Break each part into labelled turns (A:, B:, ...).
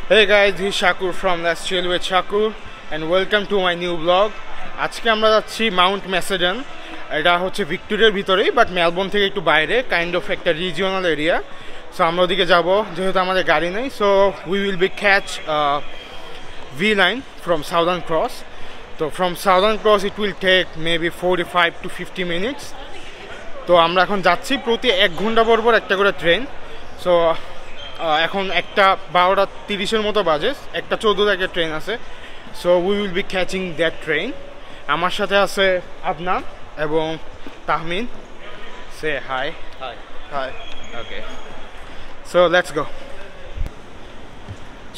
A: Hey guys, this is Shakur from Let's Chill with Shakur and welcome to my new vlog. আজকে আমরা যাচ্ছি Mount ম্যাসেডন। এটা হচ্ছে ভিক্টোরিয়ার ভিতরেই, বাট মেলবোর্ন থেকে একটু বাইরে, কাইন্ড অফ একটা রিজিওনাল এরিয়া। সো আমরা ওদিকে যাব, যেহেতু আমাদের গাড়ি নেই। So we will be catch V line from Southern Cross. তো from Southern Cross it will take maybe 45 to 50 minutes. তো আমরা এখন যাচ্ছি, প্রতি 1 ঘন্টা পর পর একটা করে ট্রেন। সো এখন একটা 12:30 মতো বাজে, 1:14 একটা ট্রেন আছে। So we will be catching that train. আমার সাথে আছে আদনান এবং Tahmin. Say hi.
B: Hi.
A: Hi. Okay, so let's go.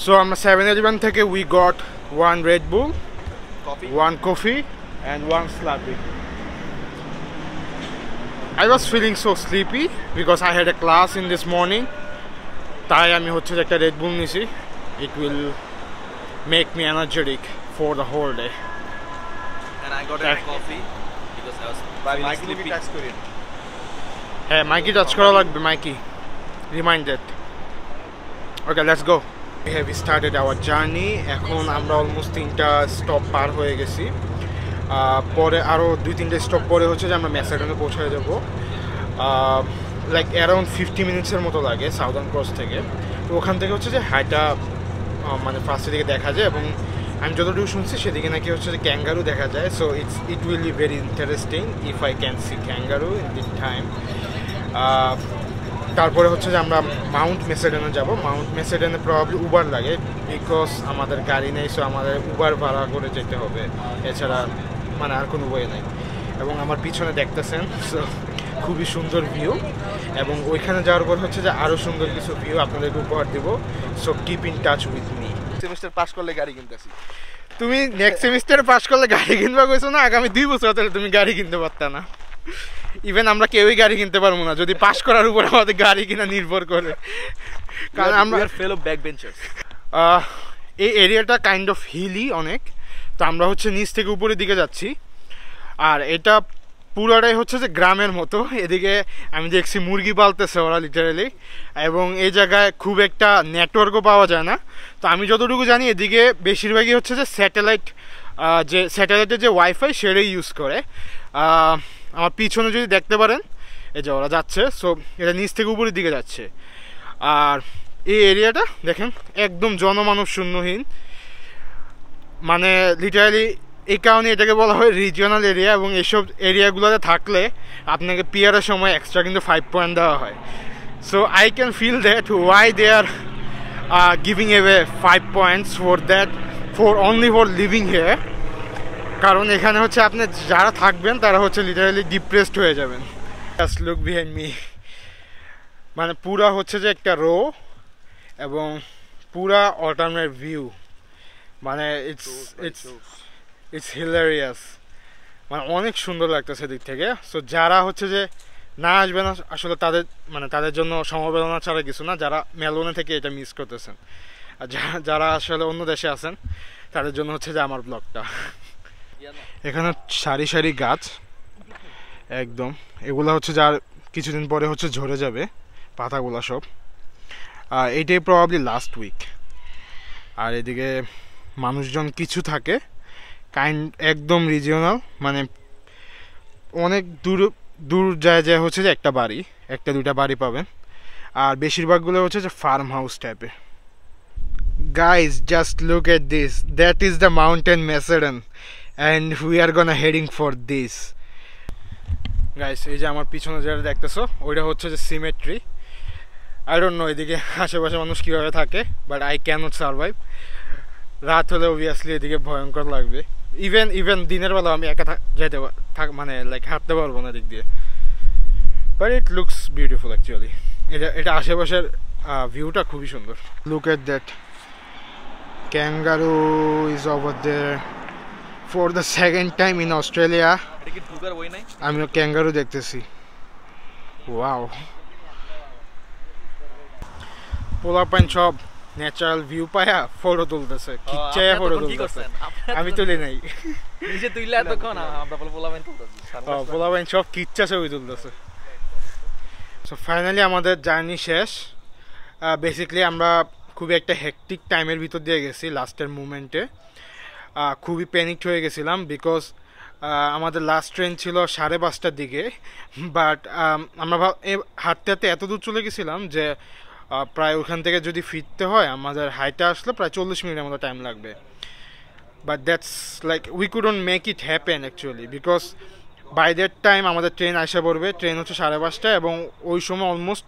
A: So আমরা 7-Eleven থেকে we got 1 Red Bull,
B: Coffee?
A: 1 coffee and 1 Slurpee. I was feeling so sleepy because I had a class in this morning. তাই আমি হচ্ছে একটা Red Bull নিছি। It will make me energetic for the whole day.
B: And I got a coffee because I was feeling sleepy.
A: হ্যাঁ, মাইকি touch করা লাগবে, মাইকি reminded. Okay, let's go. We have started our journey. এখন আমরা almost 3টা stop পার হয়ে গেছি। পরে আরও 2-3টে স্টপ পরে হচ্ছে যে আমরা ম্যাসেডনে পৌঁছায় যাবো। লাইক অ্যারাউন্ড 50 মিনিটসের মতো লাগে সাউদার্ন ক্রস থেকে। তো ওখান থেকে হচ্ছে যে হাইটা মানে ফার্স্টের দিকে দেখা যায়, এবং আমি যতটুকু শুনছি সেদিকে নাকি হচ্ছে যে ক্যাঙ্গারু দেখা যায়। So it will be very interesting if I can see kangaroo in this time. তারপরে হচ্ছে যে আমরা মাউন্ট ম্যাসেডনে যাব। মাউন্ট ম্যাসেডনে প্রবাবলি উবার লাগে, বিকজ আমাদের গাড়ি নেই। সো আমাদের উবার ভাড়া করে যেতে হবে, এছাড়া মানে আর কোনো ওয়ে নেই। এবং আমার পিছনে দেখতেছেন, সো খুবই সুন্দর ভিউ, এবং ওইখানে যাওয়ার পর হচ্ছে যে আরও সুন্দর কিছু ভিউ আপনাদেরকে উপহার দিব। So keep in touch with me.
B: Semester pass করলে গাড়ি কিনতেছি।
A: তুমি নেক্সট সেমিস্টারে পাস করলে গাড়ি কিনবা কইছো না? আগামী 2 বছর তাহলে তুমি গাড়ি কিনতে পারতা না। ইভেন আমরা কেউই গাড়ি কিনতে পারবো না যদি পাস করার উপর আমাদের গাড়ি কিনা নির্ভর করে, কারণ আমরা
B: ফেলো ব্যাক বেঞ্চার্স।
A: এই এরিয়াটা কাইন্ড অফ হিলি অনেক। তো আমরা হচ্ছে নিচ থেকে উপরের দিকে যাচ্ছি, আর এটা পুরোটাই হচ্ছে যে গ্রামের মতো। এদিকে আমি দেখছি মুরগি পালতেছে ওরা লিটারেলি, এবং এই জায়গায় খুব একটা নেটওয়ার্কও পাওয়া যায় না। তো আমি যতটুকু জানি এদিকে বেশিরভাগই হচ্ছে যে স্যাটেলাইটের যে ওয়াইফাই সেটাই ইউজ করে। আমার পিছনে যদি দেখতে পারেন, এই যে ওরা যাচ্ছে। সো এটা নিচ থেকে উপরের দিকে যাচ্ছে। আর এই এরিয়াটা দেখেন একদম জনমানব শূন্যহীন, মানে লিটারালি এই কারণে এটাকে বলা হয় রিজিওনাল এরিয়া। এবং এইসব এরিয়াগুলোতে থাকলে আপনাকে পিয়ারের সময় এক্সট্রা কিন্তু 5 পয়েন্ট দেওয়া হয়। So I can feel that why they are giving away 5 points for only for living here. কারণ এখানে হচ্ছে আপনি যারা থাকবেন তারা হচ্ছে লিটারালি ডিপ্রেসড হয়ে যাবেন। জাস্ট লুক বিহাইন্ড মি, মানে পুরা হচ্ছে যে একটা রো এবং পুরা অল্টারনেট ভিউ, মানে ইটস হিলারিয়াস, মানে অনেক সুন্দর লাগতেছে দিক থেকে। সো যারা হচ্ছে যে না আসবে না আসলে তাদের জন্য সমবেদনা ছাড়া কিছু না, যারা মেলবোর্নে থেকে এটা মিস করতেছেন। আর যারা আসলে অন্য দেশে আছেন তাদের জন্য হচ্ছে যে আমার ব্লগটা। এখানে সারি সারি গাছ একদম, এগুলো হচ্ছে যার কিছুদিন পরে হচ্ছে ঝরে যাবে পাতাগুলো সব। এইটাই প্রবাবলি লাস্ট উইক। আর এদিকে মানুষজন কিছু থাকে, একদম রিজিওনাল, মানে অনেক দূর যায় হচ্ছে যে একটা 2টা বাড়ি পাবেন। আর বেশিরভাগগুলো হচ্ছে যে ফার্ম হাউস টাইপের। Guys just look at this, that is the mountain Macedon and we are gonna heading for this. Guys, এই যে আমার পিছনে যেটা দেখতেছো ওইটা হচ্ছে যে সিমেট্রি। আই ডোন্ট নো এদিকে আশেপাশে মানুষ কীভাবে থাকে, বাট আই ক্যানট সার্ভাইভ। রাত হলে অবভিয়াসলি এদিকে ভয়ঙ্কর লাগবে। ইভেন দিনের বেলা আমি একা যেতে মানে লাইক হাঁটতে পারবো না দিক দিয়ে। But it looks beautiful actually. এটা আশেপাশের ভিউটা খুবই সুন্দর। Look at that, kangaroo is over there for the second time in Australia. আমিও ক্যাঙ্গারু দেখতেছি। ওয়াও, পোলাপাইন সব ন্যাচারাল ভিউ পায়া ফটো তুলতেছে, খিচ্চায়া ফটো তুলতেছে। আমি তুলি নাই,
B: নিজে তুইলা তখন আমরা পোলাপাইন তুলতেছি।
A: পোলাপাইন সব খিচ্চা ছবি তুলতেছে। সো ফাইনালি আমাদের জার্নি শেষ। বেসিক্যালি আমরা খুবই একটা হেকটিক টাইমের ভিতর দিয়ে গেছি লাস্টের মুমেন্টে। খুবই প্যানিকড হয়ে গেছিলাম বিকজ আমাদের লাস্ট ট্রেন ছিল 5:30টার দিকে, বাট আমরা হাঁটতে হাঁটতে এত দূর চলে গেছিলাম যে প্রায় ওখান থেকে যদি ফিরতে হয় আমাদের হাইটে আসলে প্রায় 40 মিনিটের মতো টাইম লাগবে। But that's like we couldn't make it happen actually because by that time আমাদের ট্রেন আসা পড়বে। ট্রেন হচ্ছে 5:30, এবং ওই সময় অলমোস্ট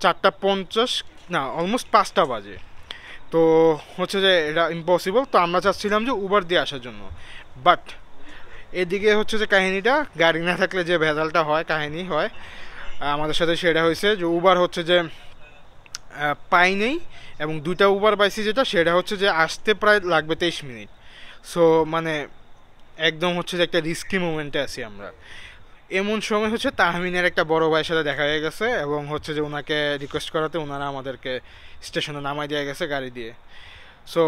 A: 4:50 না অলমোস্ট 5টা বাজে। তো হচ্ছে যে এটা ইম্পসিবল। তো আমরা চাচ্ছিলাম যে উবার দিয়ে আসার জন্য, বাট এদিকে হচ্ছে যে কাহিনীটা, গাড়ি না থাকলে যে ভেজালটা হয় কাহিনী হয় আমাদের সাথে সেটা হয়েছে যে উবার হচ্ছে যে পাই নেই, এবং 2টা উবার পাইছি যেটা সেটা হচ্ছে যে আসতে প্রায় লাগবে 23 মিনিট। সো মানে একদম হচ্ছে যে একটা রিস্কি মুভমেন্টে আছি আমরা। এমন সময় হচ্ছে তাহমিনের একটা বড় ভাইয়ের সাথে দেখা হয়ে গেছে, এবং হচ্ছে যে ওনাকে রিকোয়েস্ট করাতে ওনারা আমাদেরকে স্টেশনে নামাই দিয়ে গেছে গাড়ি দিয়ে। সো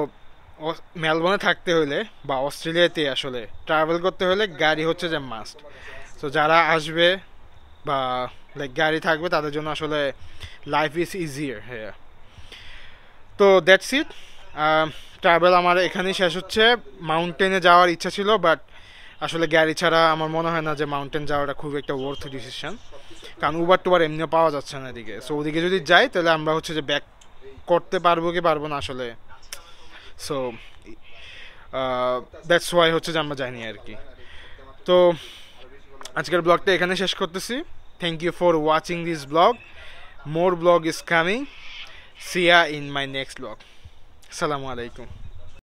A: মেলবোর্নে থাকতে হলে বা অস্ট্রেলিয়াতে আসলে ট্রাভেল করতে হলে গাড়ি হচ্ছে যে মাস্ট। সো যারা আসবে বা লাইক গাড়ি থাকবে তাদের জন্য আসলে লাইফ ইজ ইজিয়ার। হ্যাঁ, তো দ্যাটস ইট। ট্রাভেল আমার এখানেই শেষ হচ্ছে। মাউন্টেনে যাওয়ার ইচ্ছা ছিল, বাট আসলে গাড়ি ছাড়া আমার মনে হয় না যে মাউন্টেন যাওয়াটা খুব একটা ওয়ার্থ ডিসিশন, কারণ উবার টুবার এমনিও পাওয়া যাচ্ছে না এদিকে। সো ওদিকে যদি যাই তাহলে আমরা হচ্ছে যে ব্যাক করতে পারবো কি পারবো না আসলে। সো দ্যাটস ওয়াই হচ্ছে যে আমরা যাইনি আর কি। তো আজকের ব্লগটা এখানে শেষ করতেছি। Thank you for watching this blog. More blog is coming. See ya in my next blog. আসসালামু আলাইকুম।